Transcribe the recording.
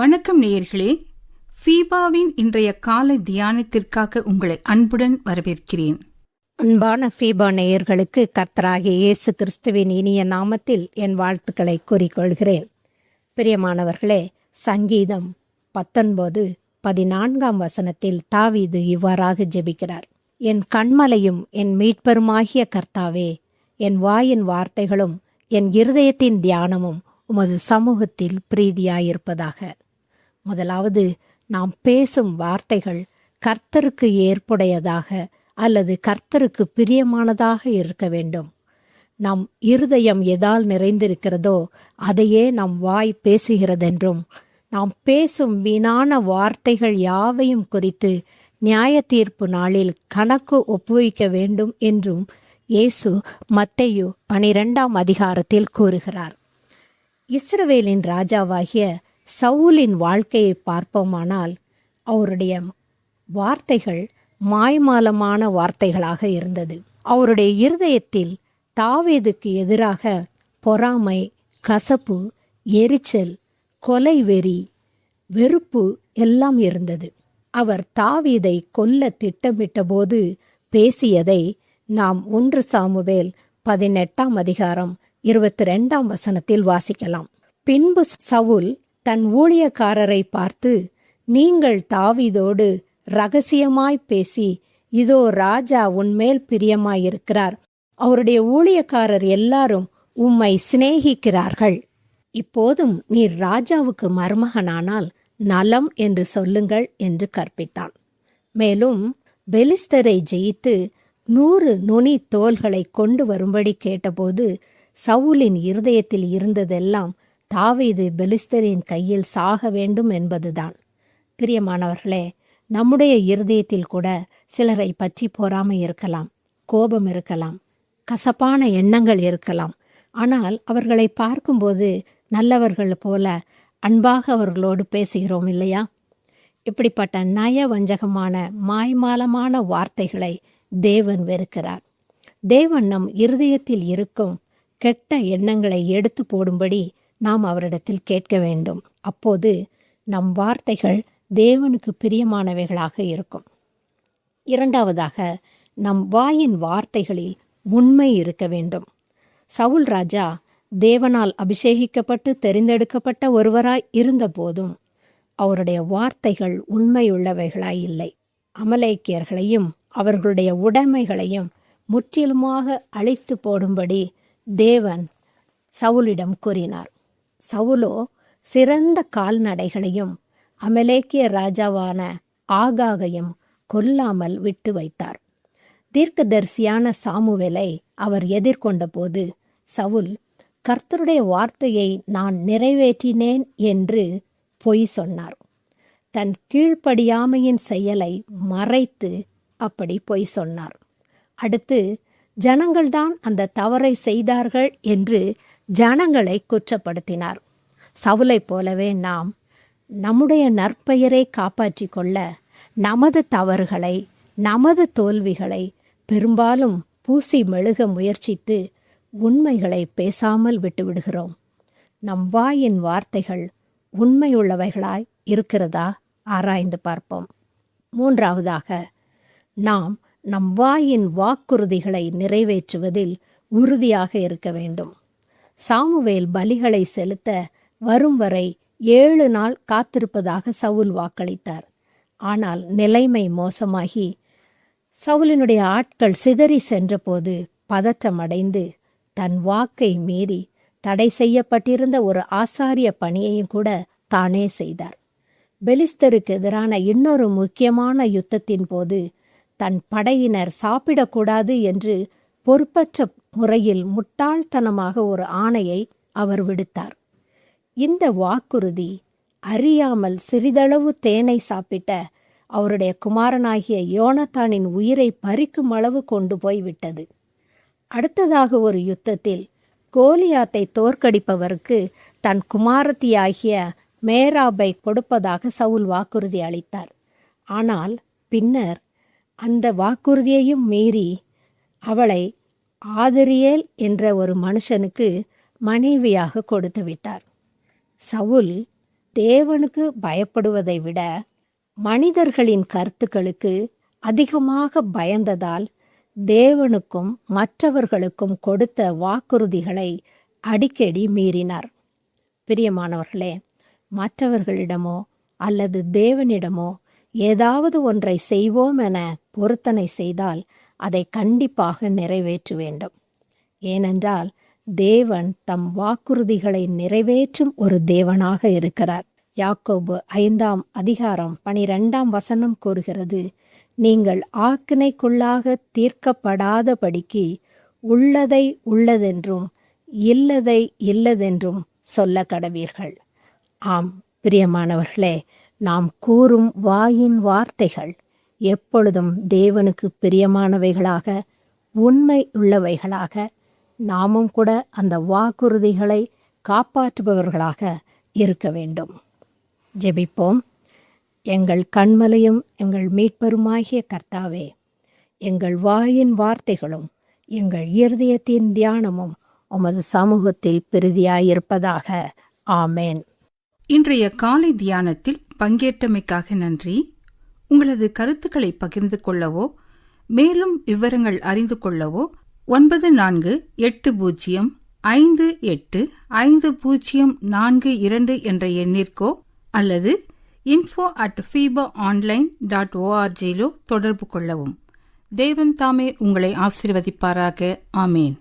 வணக்கம் நேயர்களே, ஃபீபாவின் இன்றைய காலை தியானத்திற்காக உங்களை அன்புடன் வரவேற்கிறேன். அன்பான ஃபீபா நேயர்களுக்கு கர்த்தராகிய இயேசு கிறிஸ்துவின் இனிய நாமத்தில் என் வாழ்த்துக்களை கூறிக்கொள்கிறேன். பிரியமானவர்களே, சங்கீதம் 19:14 தாவீது இவ்வாறாக ஜெபிக்கிறார். என் கண்மலையும் என் மீட்பருமாகிய கர்த்தாவே, என் வாயின் வார்த்தைகளும் என் இருதயத்தின் தியானமும் உமது சமூகத்தில் பிரீதியாயிருப்பதாக. முதலாவது, நாம் பேசும் வார்த்தைகள் கர்த்தருக்கு ஏற்புடையதாக அல்லது கர்த்தருக்கு பிரியமானதாக இருக்க வேண்டும். நம் இருதயம் எதால் நிறைந்திருக்கிறதோ அதையே நம் வாய் பேசுகிறதென்றும், நாம் பேசும் வீணான வார்த்தைகள் யாவையும் குறித்து நியாய தீர்ப்பு நாளில் கணக்கு ஒப்புவிக்க வேண்டும் என்றும் இயேசு மத்தேயு 12 கூறுகிறார். இஸ்ரவேலின் ராஜாவாகிய சவுலின் வாழ்க்கையை பார்ப்போமானால் அவருடைய வார்த்தைகள் மாய்மாலமான வார்த்தைகளாக இருந்தது. அவருடைய இருதயத்தில் தாவீதுக்கு எதிராக பொறாமை, கசப்பு, எரிச்சல், கொலை வெறி, வெறுப்பு எல்லாம் இருந்தது. அவர் தாவீதை கொல்ல திட்டமிட்ட போது பேசியதை நாம் 1 சாமுவேல் 18:22 வாசிக்கலாம். பின்பு சவுல் தன் ஊழியக்காரரை பார்த்து, நீங்கள் தாவீதோடு இரகசியமாய் பேசி, இதோ ராஜா உன்மேல் பிரியமாயிருக்கிறார், அவருடைய ஊழியக்காரர் எல்லாரும் உம்மை சிநேகிக்கிறார்கள், இப்போதும் நீர் ராஜாவுக்கு மருமகனானால் நலம் என்று சொல்லுங்கள் என்று கற்பித்தான். மேலும் பெலிஸ்தரை ஜெயித்து 100 நுனி தோள்களை கொண்டு வரும்படி கேட்டபோது சவுலின் இருதயத்தில் இருந்ததெல்லாம் தாவீது பெலிஸ்தரின் கையில் சாக வேண்டும் என்பதுதான். பிரியமானவர்களே, நம்முடைய இருதயத்தில் கூட சிலரை பற்றி பொறாமை இருக்கலாம், கோபம் இருக்கலாம், கசப்பான எண்ணங்கள் இருக்கலாம். ஆனால் அவர்களை பார்க்கும்போது நல்லவர்கள் போல அன்பாக அவர்களோடு பேசுகிறோம் இல்லையா? இப்படிப்பட்ட நயவஞ்சகமான மாய்மாலமான வார்த்தைகளை தேவன் வெறுக்கிறார். தேவன் நம் இருதயத்தில் இருக்கும் கெட்ட எண்ணங்களை எடுத்து போடும்படி நாம் அவரிடத்தில் கேட்க வேண்டும். அப்போது நம் வார்த்தைகள் தேவனுக்கு பிரியமானவைகளாக இருக்கும். இரண்டாவதாக, நம் வாயின் வார்த்தைகளில் உண்மை இருக்க வேண்டும். சவுல் ராஜா தேவனால் அபிஷேகிக்கப்பட்டு தெரிந்தெடுக்கப்பட்ட ஒருவராய் இருந்த போதும் அவருடைய வார்த்தைகள் உண்மையுள்ளவைகளாய் இல்லை. அமலேக்கியர்களையும் அவர்களுடைய உடைமைகளையும் முற்றிலுமாக அழித்து போடும்படி தேவன் சவுலிடம் கூறினார். சவுலோ சிறந்த கால்நடைகளையும் அமலேக்கிய ராஜாவான ஆகாகையும் கொல்லாமல் விட்டு வைத்தார். தீர்க்கதரிசியான சாமுவேலை அவர் எதிர்கொண்ட போது சவுல், கர்த்தருடைய வார்த்தையை நான் நிறைவேற்றினேன் என்று பொய் சொன்னார். தன் கீழ்ப்படியாமையின் செயலை மறைத்து அப்படி பொய் சொன்னார். அடுத்து, ஜனங்கள்தான் அந்த தவறை செய்தார்கள் என்று ஜனங்களை குற்றப்படுத்தினார். சவுலை போலவே நாம் நம்முடைய நற்பெயரை காப்பாற்றி கொள்ள நமது தவறுகளை, நமது தோல்விகளை பெரும்பாலும் பூசி மெழுக முயற்சித்து உண்மைகளை பேசாமல் விட்டுவிடுகிறோம். நம் வாயின் வார்த்தைகள் உண்மையுள்ளவைகளாய் இருக்கிறதா ஆராய்ந்து பார்ப்போம். மூன்றாவதாக, நாம் நம் வாயின் வாக்குறுதிகளை நிறைவேற்றுவதில் உறுதியாக இருக்க வேண்டும். சாமுவேல் பலிகளை செலுத்த வரும் வரை 7 நாள் காத்திருப்பதாக சவுல் வாக்களித்தார். ஆனால் நிலைமை மோசமாகி சவுலினுடைய ஆட்கள் சிதறி சென்றபோது பதற்றமடைந்து தன் வாக்கை மீறி தடை செய்யப்பட்டிருந்த ஒரு ஆசாரிய பணியையும் கூட தானே செய்தார். பெலிஸ்தருக்கு எதிரான இன்னொரு முக்கியமான யுத்தத்தின் போது தன் படையினர் சாப்பிடக்கூடாது என்று பொறுப்பற்ற முறையில் முட்டாள்தனமாக ஒரு ஆணையை அவர் விடுத்தார். இந்த வாக்குறுதி அறியாமல் சிறிதளவு தேனை சாப்பிட்ட அவருடைய குமாரனாகிய யோனத்தானின் உயிரை பறிக்கும் அளவு கொண்டு போய்விட்டது. அடுத்ததாக ஒரு யுத்தத்தில் கோலியாத்தை தோற்கடிப்பவருக்கு தன் குமாரத்தியாகிய மேராபை கொடுப்பதாக சவுல் வாக்குறுதி அளித்தார். ஆனால் பின்னர் அந்த வாக்குறுதியையும் மீறி அவளை ஆதரியேல் என்ற ஒரு மனுஷனுக்கு மனைவியாக கொடுத்து விட்டார். சவுல் தேவனுக்கு பயப்படுவதை விட மனிதர்களின் கருத்துக்களுக்கு அதிகமாக பயந்ததால் தேவனுக்கும் மற்றவர்களுக்கும் கொடுத்த வாக்குறுதிகளை அடிக்கடி மீறினார். பிரியமானவர்களே, மற்றவர்களிடமோ அல்லது தேவனிடமோ ஏதாவது ஒன்றை செய்வோம் என பொருத்தனை செய்தால் அதை கண்டிப்பாக நிறைவேற்ற வேண்டும். ஏனென்றால் தேவன் தம் வாக்குறுதிகளை நிறைவேற்றும் ஒரு தேவனாக இருக்கிறார். யாக்கோபு 5:12 கூறுகிறது, நீங்கள் ஆக்கினைக்குள்ளாக தீர்க்கப்படாதபடிக்கு உள்ளதை உள்ளதென்றும் இல்லதை இல்லதென்றும் சொல்ல கடவீர்கள். ஆம் பிரியமானவர்களே, நாம் கூறும் வாயின் வார்த்தைகள் எப்பொழுதும் தேவனுக்கு பிரியமானவைகளாக, உண்மை உள்ளவைகளாக, நாமும் கூட அந்த வாக்குறுதிகளை காப்பாற்றுபவர்களாக இருக்க வேண்டும். ஜெபிப்போம். எங்கள் கண்மலையும் எங்கள் மீட்பருமாகிய கர்த்தாவே, எங்கள் வாயின் வார்த்தைகளும் எங்கள் இருதயத்தின் தியானமும் உமது சமூகத்தில் பிரதியாயிருப்பதாக. ஆமேன். இன்றைய காலை தியானத்தில் பங்கேற்றமைக்காக நன்றி. உங்களது கருத்துக்களை பகிர்ந்து கொள்ளவோ மேலும் விவரங்கள் அறிந்து கொள்ளவோ 9458505042 என்ற எண்ணிற்கோ அல்லது info@fibaonline.org தொடர்பு கொள்ளவும். தேவன் தாமே உங்களை ஆசீர்வதிப்பாராக. ஆமேன்.